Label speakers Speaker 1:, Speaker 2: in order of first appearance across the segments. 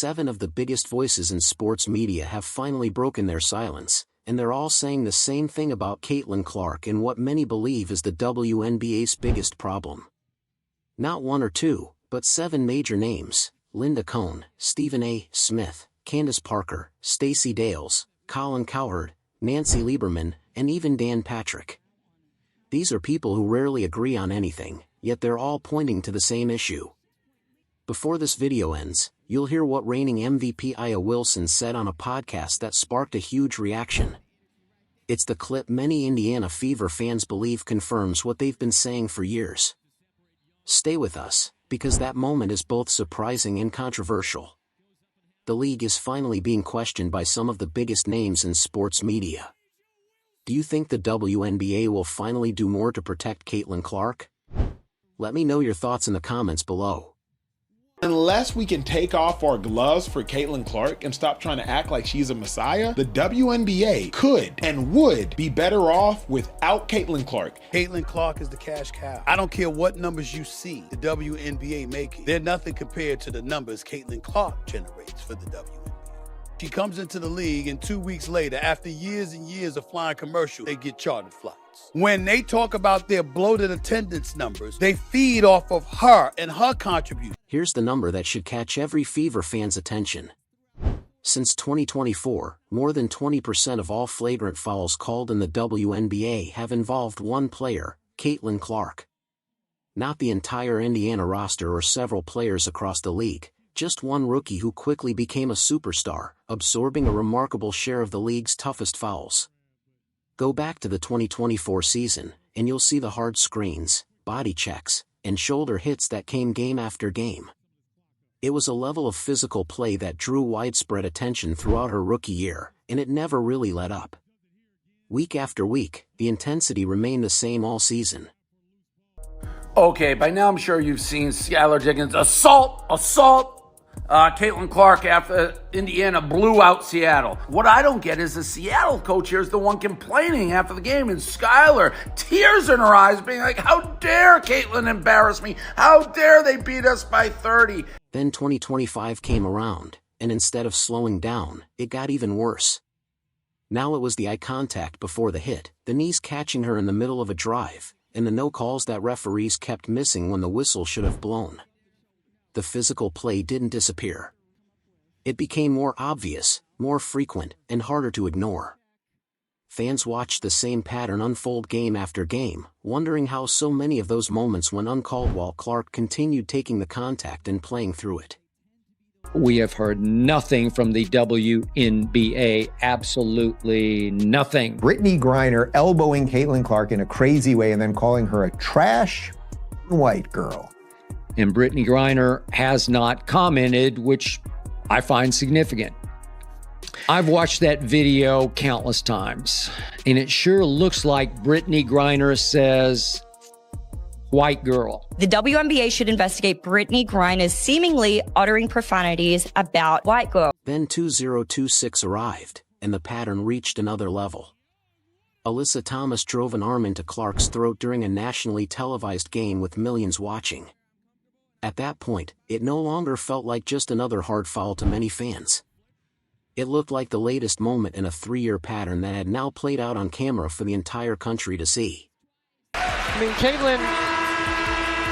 Speaker 1: 7 of the biggest voices in sports media have finally broken their silence, and they're all saying the same thing about Caitlin Clark and what many believe is the WNBA's biggest problem. Not 1 or 2, but 7 major names: Linda Cohn, Stephen A. Smith, Candace Parker, Stacey Dales, Colin Cowherd, Nancy Lieberman, and even Dan Patrick. These are people who rarely agree on anything, yet they're all pointing to the same issue. Before this video ends, you'll hear what reigning MVP Aya Wilson said on a podcast that sparked a huge reaction. It's the clip many Indiana Fever fans believe confirms what they've been saying for years. Stay with us, because that moment is both surprising and controversial. The league is finally being questioned by some of the biggest names in sports media. Do you think the WNBA will finally do more to protect Caitlin Clark? Let me know your thoughts in the comments below.
Speaker 2: Unless we can take off our gloves for Caitlin Clark and stop trying to act like she's a messiah, the WNBA could and would be better off without Caitlin Clark.
Speaker 3: Caitlin Clark is the cash cow. I don't care what numbers you see the WNBA making. They're nothing compared to the numbers Caitlin Clark generates for the WNBA. She comes into the league, and 2 weeks later, after years and years of flying commercial, they get chartered flights. When they talk about their bloated attendance numbers, they feed off of her and her contribution.
Speaker 1: Here's the number that should catch every Fever fan's attention. Since 2024, more than 20% of all flagrant fouls called in the WNBA have involved one player, Caitlin Clark. Not the entire Indiana roster or several players across the league, just one rookie who quickly became a superstar, absorbing a remarkable share of the league's toughest fouls. Go back to the 2024 season, and you'll see the hard screens, body checks, and shoulder hits that came game after game. It was a level of physical play that drew widespread attention throughout her rookie year, and it never really let up. Week after week, the intensity remained the same all season.
Speaker 4: Okay, by now I'm sure you've seen Skylar Diggins assault Caitlin Clark after Indiana blew out Seattle. What I don't get is the Seattle coach here is the one complaining after the game, and Skylar, tears in her eyes, being like, how dare Caitlin embarrass me? How dare they beat us by 30?
Speaker 1: Then 2025 came around, and instead of slowing down, it got even worse. Now it was the eye contact before the hit, the knees catching her in the middle of a drive, and the no calls that referees kept missing when the whistle should have blown. The physical play didn't disappear. It became more obvious, more frequent, and harder to ignore. Fans watched the same pattern unfold game after game, wondering how so many of those moments went uncalled while Clark continued taking the contact and playing through it.
Speaker 5: We have heard nothing from the WNBA, absolutely nothing.
Speaker 6: Brittany Griner elbowing Caitlin Clark in a crazy way and then calling her a trash white girl.
Speaker 5: And Brittany Griner has not commented, which I find significant. I've watched that video countless times, and it sure looks like Brittany Griner says, white girl.
Speaker 7: The WNBA should investigate Brittany Griner's seemingly uttering profanities about white girl.
Speaker 1: Then 2026 arrived, and the pattern reached another level. Alyssa Thomas drove an arm into Clark's throat during a nationally televised game with millions watching. At that point, it no longer felt like just another hard foul to many fans. It looked like the latest moment in a 3-year pattern that had now played out on camera for the entire country to see.
Speaker 8: I mean, Caitlin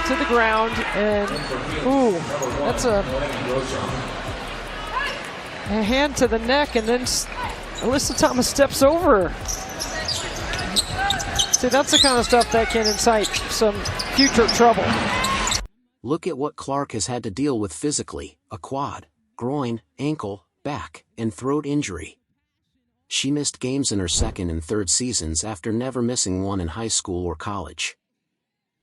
Speaker 8: to the ground, and ooh, that's a hand to the neck, and then Alyssa Thomas steps over her. See, that's the kind of stuff that can incite some future trouble.
Speaker 1: Look at what Clark has had to deal with physically: a quad, groin, ankle, back, and throat injury. She missed games in her second and third seasons after never missing one in high school or college.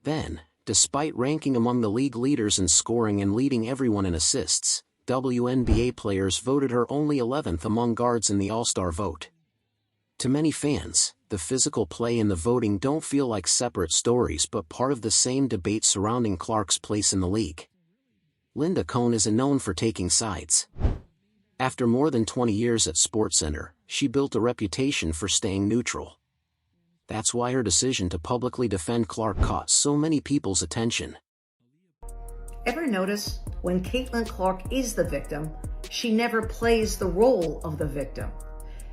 Speaker 1: Then, despite ranking among the league leaders in scoring and leading everyone in assists, WNBA players voted her only 11th among guards in the All-Star vote. To many fans, the physical play and the voting don't feel like separate stories but part of the same debate surrounding Clark's place in the league. Linda Cohn isn't known for taking sides. After more than 20 years at SportsCenter, she built a reputation for staying neutral. That's why her decision to publicly defend Clark caught so many people's attention.
Speaker 9: Ever notice when Caitlin Clark is the victim, she never plays the role of the victim.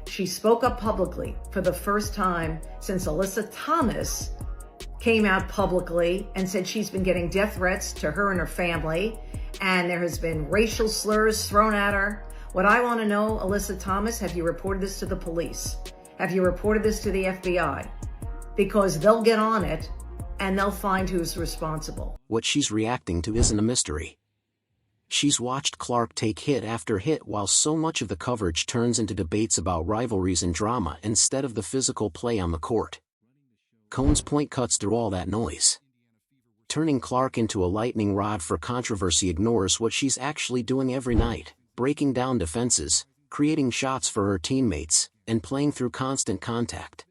Speaker 9: She spoke up publicly for the first time since Alyssa Thomas came out publicly and said she's been getting death threats to her and her family, and there has been racial slurs thrown at her. What I want to know, Alyssa Thomas, have you reported this to the police? Have you reported this to the FBI? Because they'll get on it and they'll find who's responsible.
Speaker 1: What she's reacting to isn't a mystery. She's watched Clark take hit after hit while so much of the coverage turns into debates about rivalries and drama instead of the physical play on the court. Cohn's point cuts through all that noise. Turning Clark into a lightning rod for controversy ignores what she's actually doing every night, breaking down defenses, creating shots for her teammates, and playing through constant contact.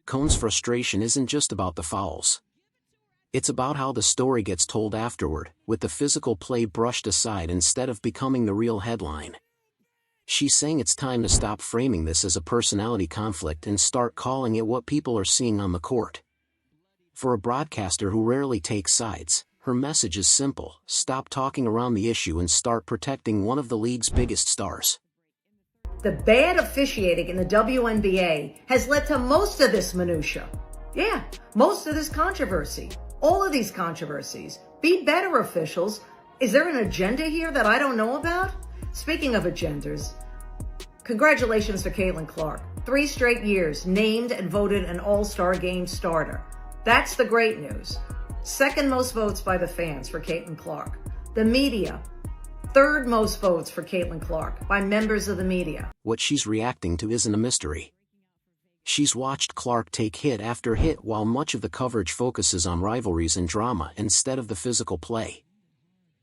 Speaker 1: Cohn's frustration isn't just about the fouls. It's about how the story gets told afterward, with the physical play brushed aside instead of becoming the real headline. She's saying it's time to stop framing this as a personality conflict and start calling it what people are seeing on the court. For a broadcaster who rarely takes sides, her message is simple: stop talking around the issue and start protecting one of the league's biggest stars.
Speaker 9: The bad officiating in the WNBA has led to most of this minutia. Yeah, most of this controversy. All of these controversies. Be better, officials. Is there an agenda here that I don't know about? Speaking of agendas, congratulations to Caitlin Clark. 3 straight years named and voted an All-Star Game starter. That's the great news. 2nd most votes by the fans for Caitlin Clark. The media, 3rd most votes for Caitlin Clark by members of the media.
Speaker 1: What she's reacting to isn't a mystery. She's watched Clark take hit after hit while much of the coverage focuses on rivalries and drama instead of the physical play.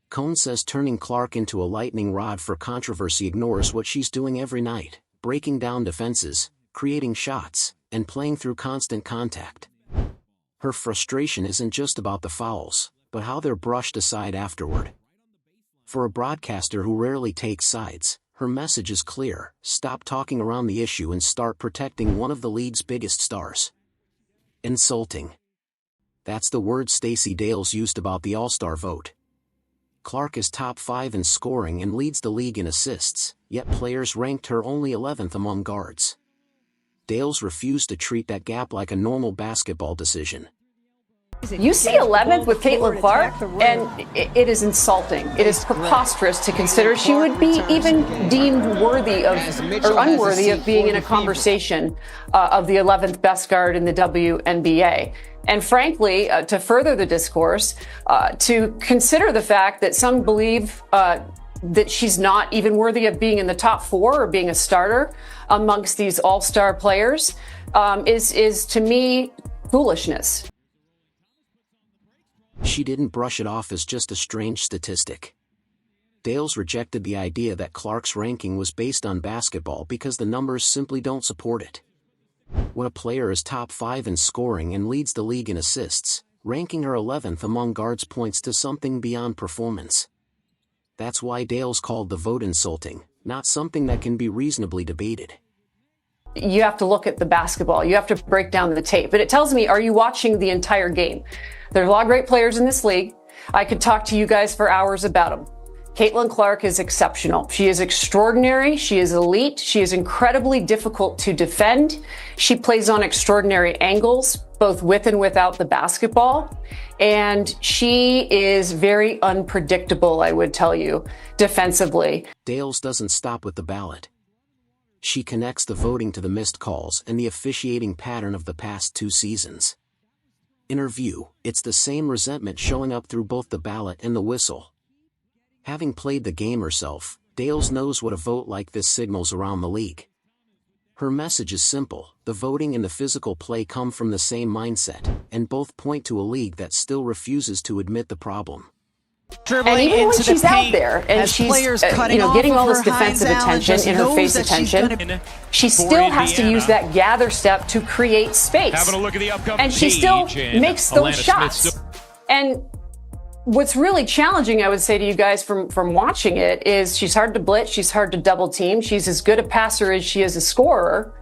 Speaker 1: Cohn says turning Clark into a lightning rod for controversy ignores what she's doing every night, breaking down defenses, creating shots, and playing through constant contact. Her frustration isn't just about the fouls, but how they're brushed aside afterward. For a broadcaster who rarely takes sides, her message is clear: stop talking around the issue and start protecting one of the league's biggest stars. Insulting. That's the word Stacey Dales used about the All-Star vote. Clark is top 5 in scoring and leads the league in assists, yet players ranked her only 11th among guards. Dales refused to treat that gap like a normal basketball decision.
Speaker 10: You see 11th with Caitlin Clark, and it is insulting. It is preposterous to consider she would be even deemed worthy of, or unworthy of being in a conversation of the 11th best guard in the WNBA. And frankly, to further the discourse, to consider the fact that some believe that she's not even worthy of being in the top 4 or being a starter amongst these all-star players is to me foolishness.
Speaker 1: She didn't brush it off as just a strange statistic. Dales rejected the idea that Clark's ranking was based on basketball because the numbers simply don't support it. When a player is top 5 in scoring and leads the league in assists, ranking her 11th among guards points to something beyond performance. That's why Dales called the vote insulting, not something that can be reasonably debated.
Speaker 10: You have to look at the basketball. You have to break down the tape. But it tells me, are you watching the entire game? There's a lot of great players in this league. I could talk to you guys for hours about them. Caitlin Clark is exceptional. She is extraordinary. She is elite. She is incredibly difficult to defend. She plays on extraordinary angles, both with and without the basketball. And she is very unpredictable, I would tell you, defensively.
Speaker 1: Dales doesn't stop with the ballot. She connects the voting to the missed calls and the officiating pattern of the past 2 seasons. In her view, it's the same resentment showing up through both the ballot and the whistle. Having played the game herself, Dales knows what a vote like this signals around the league. Her message is simple: the voting and the physical play come from the same mindset, and both point to a league that still refuses to admit the problem.
Speaker 10: And even when she's out there and she's getting all this defensive attention, in her face attention, she still has to use that gather step to create space.
Speaker 11: Having a look at the upcoming
Speaker 10: and she still makes those shots. And what's really challenging, I would say to you guys from watching it, is she's hard to blitz, she's hard to double team, she's as good a passer as she is a scorer.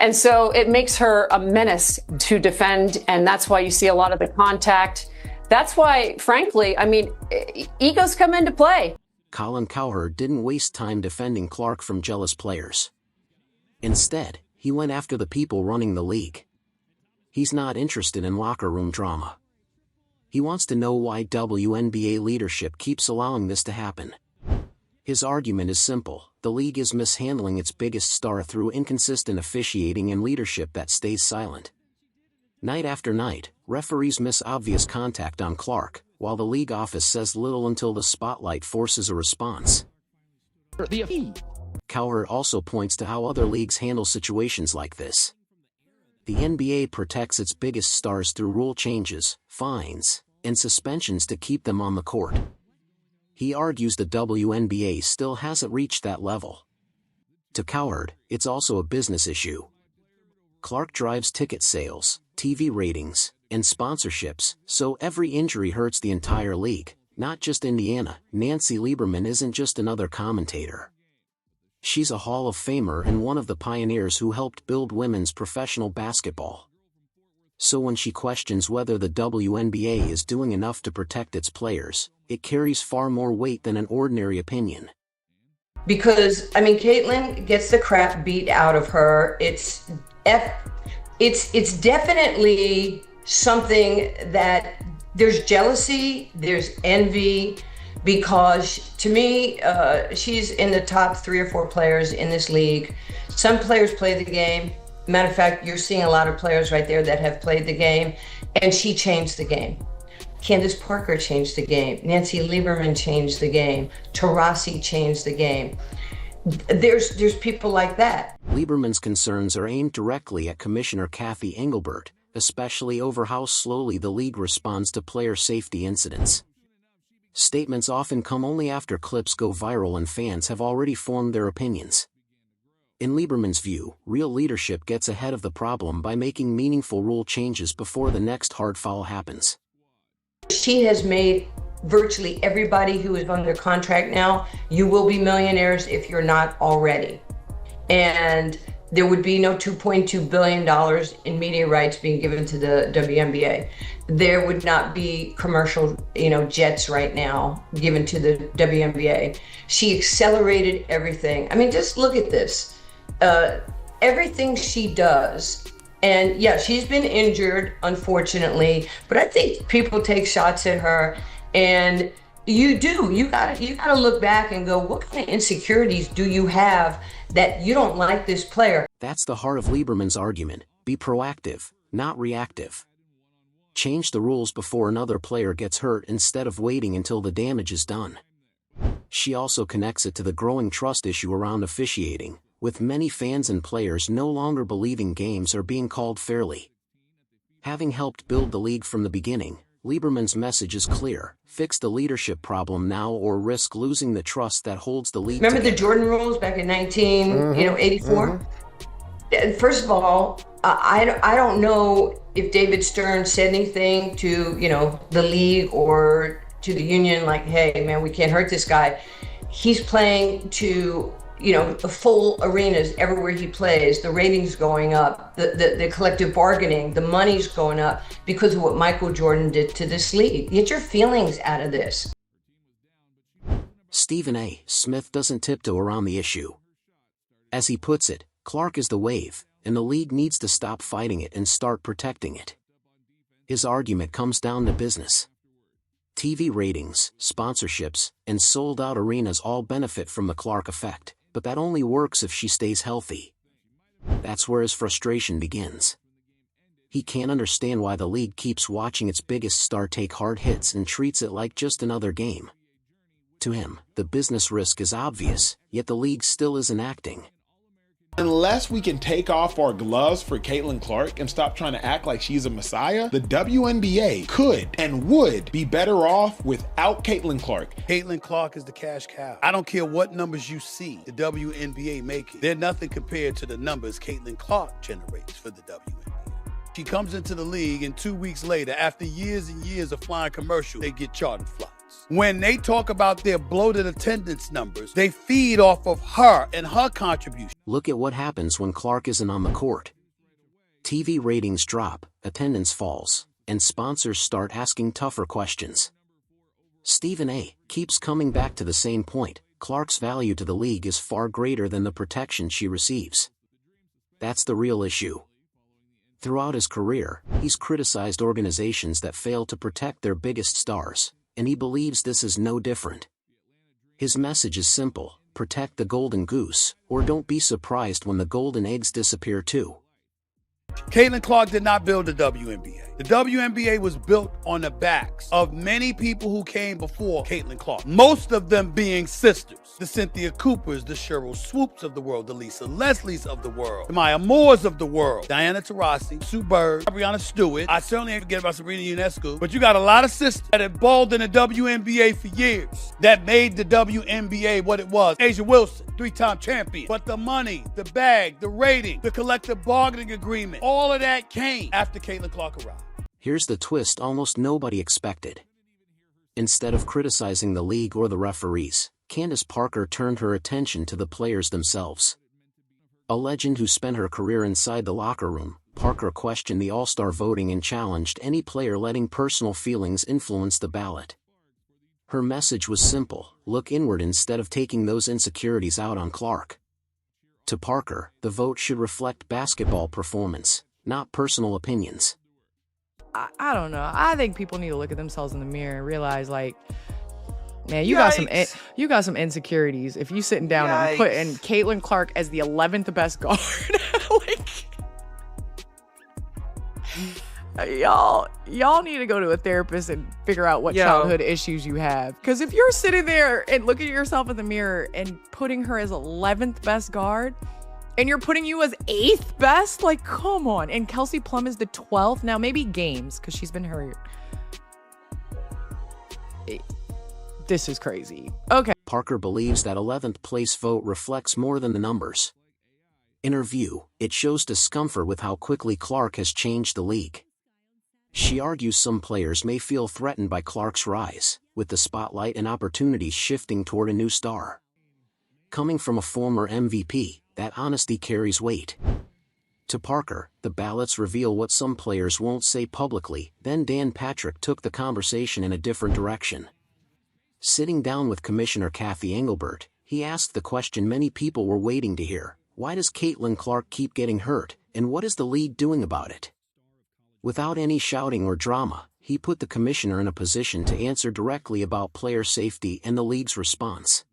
Speaker 10: And so it makes her a menace to defend, and that's why you see a lot of the contact. That's why, frankly, I mean, egos come into play.
Speaker 1: Colin Cowherd didn't waste time defending Clark from jealous players. Instead, he went after the people running the league. He's not interested in locker room drama. He wants to know why WNBA leadership keeps allowing this to happen. His argument is simple: the league is mishandling its biggest star through inconsistent officiating and leadership that stays silent. Night after night, referees miss obvious contact on Clark, while the league office says little until the spotlight forces a response. Cowherd also points to how other leagues handle situations like this. The NBA protects its biggest stars through rule changes, fines, and suspensions to keep them on the court. He argues the WNBA still hasn't reached that level. To Cowherd, it's also a business issue. Clark drives ticket sales, TV ratings, and sponsorships, so every injury hurts the entire league, not just Indiana. Nancy Lieberman isn't just another commentator. She's a Hall of Famer and one of the pioneers who helped build women's professional basketball. So when she questions whether the WNBA is doing enough to protect its players, it carries far more weight than an ordinary opinion.
Speaker 11: Because, I mean, Caitlin gets the crap beat out of her. It's definitely something that there's jealousy, there's envy, because to me, she's in the top 3 or 4 players in this league. Some players play the game. Matter of fact, you're seeing a lot of players right there that have played the game, and she changed the game. Candace Parker changed the game. Nancy Lieberman changed the game. Taurasi changed the game. There's people like that.
Speaker 1: Lieberman's concerns are aimed directly at Commissioner Kathy Engelbert, especially over how slowly the league responds to player safety incidents. Statements often come only after clips go viral and fans have already formed their opinions. In Lieberman's view, real leadership gets ahead of the problem by making meaningful rule changes before the next hard foul happens.
Speaker 11: She has made virtually everybody who is under contract now, you will be millionaires if you're not already. And there would be no $2.2 billion in media rights being given to the WNBA. There would not be commercial, jets right now given to the WNBA. She accelerated everything. I mean, just look at this. Everything she does, and yeah, she's been injured, unfortunately, but I think people take shots at her, and you gotta look back and go, what kind of insecurities do you have that you don't like this player?
Speaker 1: That's the heart of Lieberman's argument: be proactive, not reactive. Change the rules before another player gets hurt instead of waiting until the damage is done. She also connects it to the growing trust issue around officiating, with many fans and players no longer believing games are being called fairly. Having helped build the league from the beginning, Lieberman's message is clear: fix the leadership problem now or risk losing the trust that holds the league
Speaker 11: Remember
Speaker 1: together.
Speaker 11: the Jordan rules back in 1984? First of all, I don't know if David Stern said anything to, the league or to the union, like, hey, man, we can't hurt this guy. He's playing to, full arenas everywhere he plays, the ratings going up, the collective bargaining, the money's going up because of what Michael Jordan did to this league. Get your feelings out of this.
Speaker 1: Stephen A. Smith doesn't tiptoe around the issue. As he puts it, Clark is the wave, and the league needs to stop fighting it and start protecting it. His argument comes down to business. TV ratings, sponsorships, and sold-out arenas all benefit from the Clark effect, but that only works if she stays healthy. That's where his frustration begins. He can't understand why the league keeps watching its biggest star take hard hits and treats it like just another game. To him, the business risk is obvious, yet the league still isn't acting.
Speaker 2: Unless we can take off our gloves for Caitlin Clark and stop trying to act like she's a messiah, the WNBA could and would be better off without Caitlin Clark.
Speaker 3: Caitlin Clark is the cash cow. I don't care what numbers you see the WNBA making. They're nothing compared to the numbers Caitlin Clark generates for the WNBA. She comes into the league, and 2 weeks later, after years and years of flying commercials, they get chartered flights. When they talk about their bloated attendance numbers, they feed off of her and her contribution.
Speaker 1: Look at what happens when Clark isn't on the court. TV ratings drop, attendance falls, and sponsors start asking tougher questions. Stephen A. keeps coming back to the same point. Clark's value to the league is far greater than the protection she receives. That's the real issue. Throughout his career, he's criticized organizations that fail to protect their biggest stars, and he believes this is no different. His message is simple: protect the golden goose, or don't be surprised when the golden eggs disappear too.
Speaker 3: Caitlin Clark did not build the WNBA. The WNBA was built on the backs of many people who came before Caitlin Clark, most of them being sisters. The Cynthia Coopers, the Cheryl Swoops of the world, the Lisa Leslies of the world, the Maya Moores of the world, Diana Taurasi, Sue Bird, Brianna Stewart. I certainly ain't forget about Sabrina Ionescu, but you got a lot of sisters that have balled in the WNBA for years that made the WNBA what it was. Asia Wilson, 3-time champion. But the money, the bag, the rating, the collective bargaining agreement, all of that came after Caitlin Clark arrived.
Speaker 1: Here's the twist almost nobody expected. Instead of criticizing the league or the referees, Candace Parker turned her attention to the players themselves. A legend who spent her career inside the locker room, Parker questioned the All-Star voting and challenged any player letting personal feelings influence the ballot. Her message was simple: look inward instead of taking those insecurities out on Clark. To Parker, the vote should reflect basketball performance, not personal opinions.
Speaker 12: I don't know. I think people need to look at themselves in the mirror and realize, like, man, you got some insecurities if you sitting down and putting Caitlin Clark as the 11th best guard. Y'all need to go to a therapist and figure out what childhood issues you have. Because if you're sitting there and looking at yourself in the mirror and putting her as 11th best guard, and you're putting you as 8th best, like, come on. And Kelsey Plum is the 12th. Now, maybe games, because she's been hurt. This is crazy. Okay.
Speaker 1: Parker believes that 11th place vote reflects more than the numbers. In her view, it shows discomfort with how quickly Clark has changed the league. She argues some players may feel threatened by Clark's rise, with the spotlight and opportunities shifting toward a new star. Coming from a former MVP, that honesty carries weight. To Parker, the ballots reveal what some players won't say publicly. Then Dan Patrick took the conversation in a different direction. Sitting down with Commissioner Kathy Engelbert, he asked the question many people were waiting to hear: why does Caitlin Clark keep getting hurt, and what is the league doing about it? Without any shouting or drama, he put the commissioner in a position to answer directly about player safety and the league's response.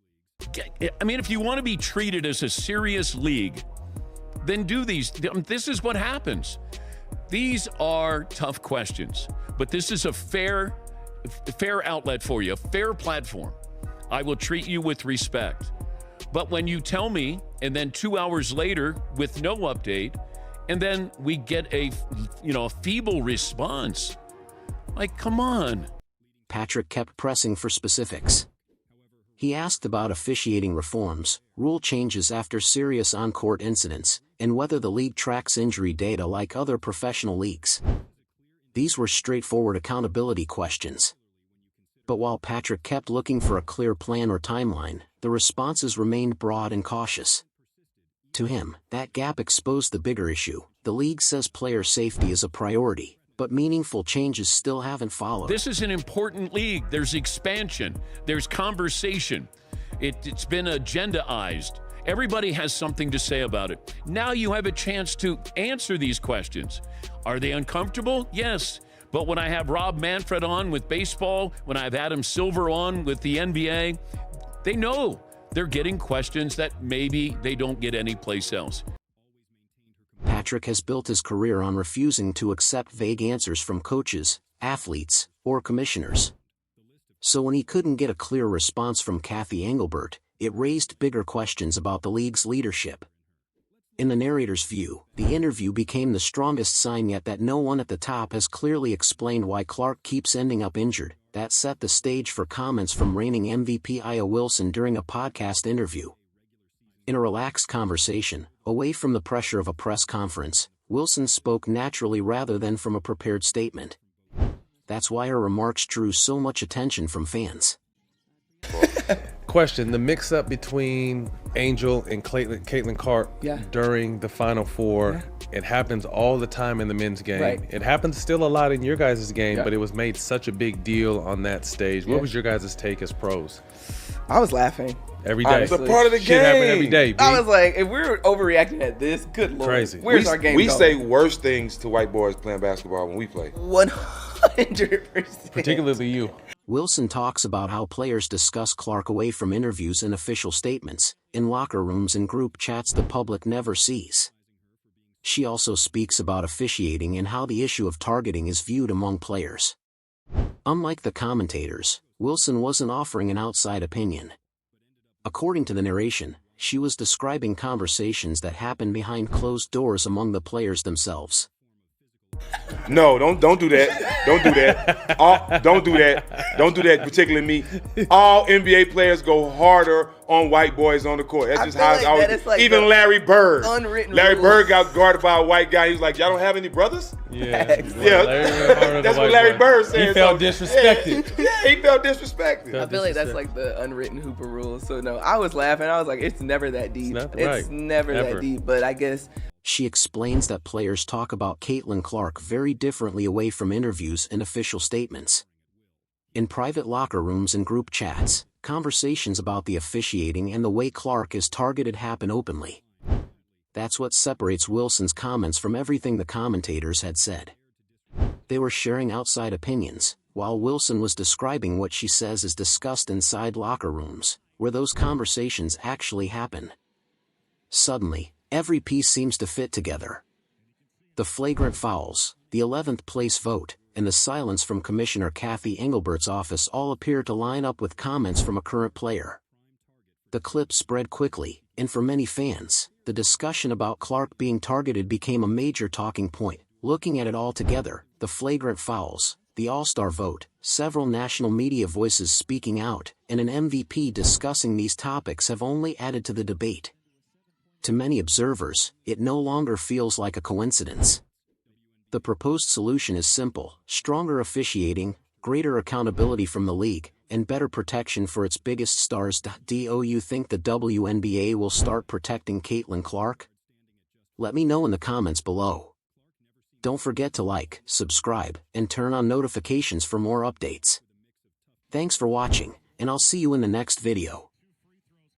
Speaker 13: I mean, if you want to be treated as a serious league, then do these. This is what happens. These are tough questions, but this is a fair outlet for you, a fair platform. I will treat you with respect. But when you tell me, and then 2 hours later with no update, and then we get a feeble response, like, come on.
Speaker 1: Patrick kept pressing for specifics. He asked about officiating reforms, rule changes after serious on-court incidents, and whether the league tracks injury data like other professional leagues. These were straightforward accountability questions. But while Patrick kept looking for a clear plan or timeline, the responses remained broad and cautious. To him, that gap exposed the bigger issue. The league says player safety is a priority, but meaningful changes still haven't followed.
Speaker 13: This is an important league. There's expansion. There's conversation. It's been agendaized. Everybody has something to say about it. Now you have a chance to answer these questions. Are they uncomfortable? Yes. But when I have Rob Manfred on with baseball, when I have Adam Silver on with the NBA, they know they're getting questions that maybe they don't get anyplace else.
Speaker 1: Patrick has built his career on refusing to accept vague answers from coaches, athletes, or commissioners. So when he couldn't get a clear response from Kathy Engelbert, it raised bigger questions about the league's leadership. In the narrator's view, the interview became the strongest sign yet that no one at the top has clearly explained why Clark keeps ending up injured. That set the stage for comments from reigning MVP Aya Wilson during a podcast interview. In a relaxed conversation, away from the pressure of a press conference, Wilson spoke naturally rather than from a prepared statement. That's why her remarks drew so much attention from fans.
Speaker 14: Question: the mix-up between Angel and Caitlin Clark during the Final Four, it happens all the time in the men's game.
Speaker 15: Right.
Speaker 14: It happens still a lot in your guys' game, but it was made such a big deal on that stage. What was your guys' take as pros?
Speaker 15: I was laughing.
Speaker 14: Every day.
Speaker 15: Honestly.
Speaker 14: It's a part of the
Speaker 15: Shit
Speaker 14: game.
Speaker 15: happen
Speaker 14: Every day, B.
Speaker 15: I was like, if we're overreacting at this, good lord.
Speaker 14: Crazy.
Speaker 15: Where's our game
Speaker 16: We
Speaker 15: going?
Speaker 16: say worse things to white boys playing basketball when we play.
Speaker 15: 100%.
Speaker 14: Particularly you.
Speaker 1: Wilson talks about how players discuss Clark away from interviews and official statements, in locker rooms and group chats the public never sees. She also speaks about officiating and how the issue of targeting is viewed among players. Unlike the commentators, Wilson wasn't offering an outside opinion. According to the narration, she was describing conversations that happened behind closed doors among the players themselves.
Speaker 16: No, don't do that. Don't do that. Don't do that. Don't do that, particularly me. All NBA players go harder on white boys on the court. That's just how it's always.
Speaker 15: like
Speaker 16: even Larry Bird.
Speaker 15: Unwritten
Speaker 16: Larry
Speaker 15: rules.
Speaker 16: Bird got guarded by a white guy. He was like, y'all don't have any brothers?
Speaker 14: Yeah.
Speaker 16: That's what Larry Bird said.
Speaker 14: He felt disrespected.
Speaker 16: Yeah, he felt disrespected.
Speaker 15: I feel like that's like the unwritten Hooper rule. So no, I was laughing. I was like, it's never that deep. It's never that deep. But I guess.
Speaker 1: She explains that players talk about Caitlin Clark very differently away from interviews and official statements. In private locker rooms and group chats, conversations about the officiating and the way Clark is targeted happen openly. That's what separates Wilson's comments from everything the commentators had said. They were sharing outside opinions, while Wilson was describing what she says is discussed inside locker rooms, where those conversations actually happen. Suddenly, every piece seems to fit together. The flagrant fouls, the 11th place vote, and the silence from Commissioner Kathy Engelbert's office all appear to line up with comments from a current player. The clip spread quickly, and for many fans, the discussion about Clark being targeted became a major talking point. Looking at it all together, the flagrant fouls, the All-Star vote, several national media voices speaking out, and an MVP discussing these topics have only added to the debate. To many observers, it no longer feels like a coincidence. The proposed solution is simple: stronger officiating, greater accountability from the league, and better protection for its biggest stars. Do you think the WNBA will start protecting Caitlin Clark? Let me know in the comments below. Don't forget to like, subscribe, and turn on notifications for more updates. Thanks for watching, and I'll see you in the next video.